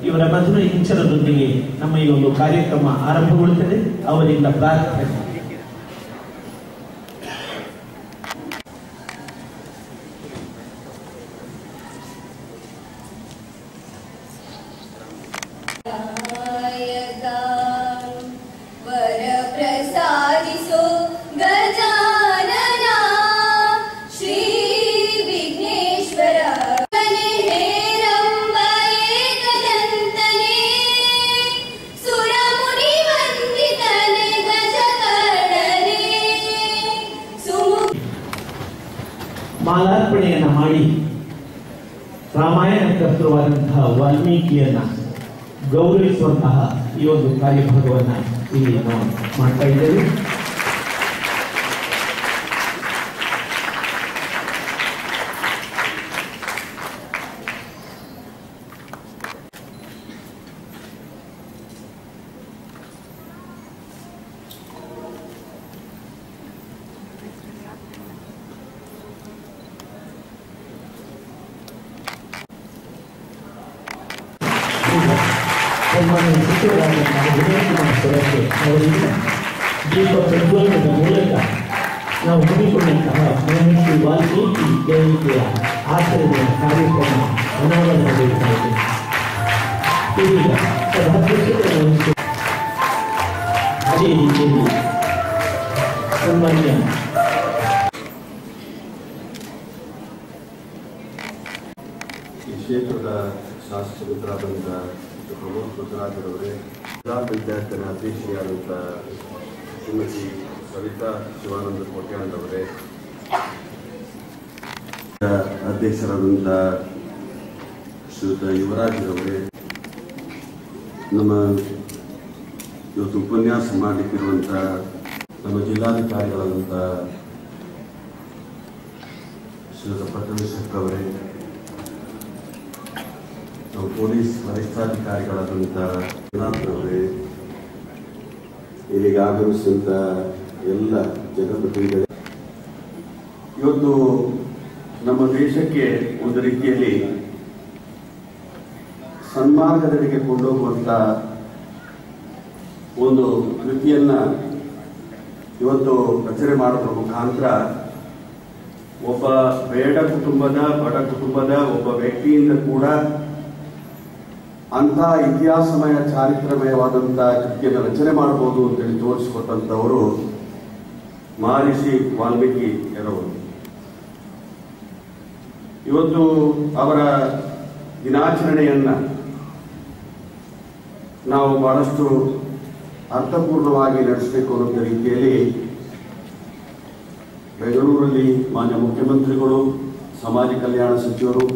ಇವರ ಮಧುರ ಇಂಚನದೊಂದಿಗೆ ನಮ್ಮ ಈ ಒಂದು ಕಾರ್ಯಕ್ರಮ ಆರಂಭಗೊಳ್ಳುತ್ತದೆ. ಅವರಿಂದ ಪ್ರಾರ್ಥನೆ. ಮಾಲಾರ್ಪಣೆಯನ್ನ ಮಾಡಿ ರಾಮಾಯಣ ಕರ್ತೃವಾದಂತಹ ವಾಲ್ಮೀಕಿಯನ್ನ ಗೌರವಿಸುವಂತಹ ಈ ಒಂದು ಕಾರ್ಯಭಾಗವನ್ನ ಇಲ್ಲಿ ನಾವು ಮಾಡ್ತಾ ಇದ್ದೇವೆ. ದೀಪ ಪ್ರಜ್ವಲನದ ಮೂಲಕ ನಾವು ಹಮ್ಮಿಕೊಂಡಂತಹ ಮಹರ್ಷಿ ವಾಲ್ಮೀಕಿ ಜಯಂತಿಯ ಆಚರಣೆಯ ಕಾರ್ಯಕ್ರಮ ಅನಾವರಣಗೊಳ್ಳುತ್ತದೆ. ಇದೀಗ ಸಭಾಧ್ಯಕ್ಷತೆ ಅದೇ ರೀತಿಯಲ್ಲಿ ಸನ್ಮಾನ್ಯ ಈ ಕ್ಷೇತ್ರದ ಶಾಸಕರಾದಂಥ ಪ್ರಮೋದ್ ಗುಜರಾತರವರೇ, ಜಿಲ್ಲಾ ಪಂಚಾಯತ್ನ ಅಧ್ಯಕ್ಷರಾದಂಥ ಶ್ರೀಮತಿ ಸವಿತಾ ಶಿವಾನಂದ ಕೋಟ್ಯಾಂಡವರೇ, ಅಧ್ಯಕ್ಷರಾದಂಥ ಶ್ರೀಯುತ ಯುವರಾಜರವರೇ, ನಮ್ಮ ಇವತ್ತು ಉಪನ್ಯಾಸ ಮಾಡಲಿಕ್ಕಿರುವಂಥ ನಮ್ಮ ಜಿಲ್ಲಾಧಿಕಾರಿಗಳಾದಂಥ ಶ್ರೀಯುತ ಪಟ್ಟಣಶೇಖರ್ ಅವರೇ, ನಾವು ಪೊಲೀಸ್ ವರಿಷ್ಠಾಧಿಕಾರಿಗಳಾದಂಥ ಅವರೇ, ಇಲ್ಲಿಗೆ ಆಗಮಿಸಿದಂಥ ಎಲ್ಲ ಜನಪ್ರತಿನಿಧಿಗಳೇ, ಇವತ್ತು ನಮ್ಮ ದೇಶಕ್ಕೆ ಒಂದು ರೀತಿಯಲ್ಲಿ ಸನ್ಮಾರ್ಗದೆಡೆಗೆ ಕೊಂಡೋಗುವಂಥ ಒಂದು ಕೃತಿಯನ್ನ ಇವತ್ತು ರಚನೆ ಮಾಡೋದ್ರ ಮುಖಾಂತರ ಒಬ್ಬ ಬೇಡ ಕುಟುಂಬದ ಬಡ ಕುಟುಂಬದ ಒಬ್ಬ ವ್ಯಕ್ತಿಯಿಂದ ಕೂಡ ಅಂಥ ಇತಿಹಾಸಮಯ ಚಾರಿತ್ರಮಯವಾದಂಥ ಕೃತಿಯನ್ನು ರಚನೆ ಮಾಡಬಹುದು ಅಂತೇಳಿ ತೋರಿಸಿಕೊಟ್ಟಂಥವರು ಮಹರ್ಷಿ ವಾಲ್ಮೀಕಿ ಎರವರು. ಇವತ್ತು ಅವರ ದಿನಾಚರಣೆಯನ್ನ ನಾವು ಬಹಳಷ್ಟು ಅರ್ಥಪೂರ್ಣವಾಗಿ ನಡೆಸಬೇಕು ಅನ್ನೋ ರೀತಿಯಲ್ಲಿ ಬೆಂಗಳೂರಲ್ಲಿ ಮಾನ್ಯ ಮುಖ್ಯಮಂತ್ರಿಗಳು, ಸಮಾಜ ಕಲ್ಯಾಣ ಸಚಿವರು,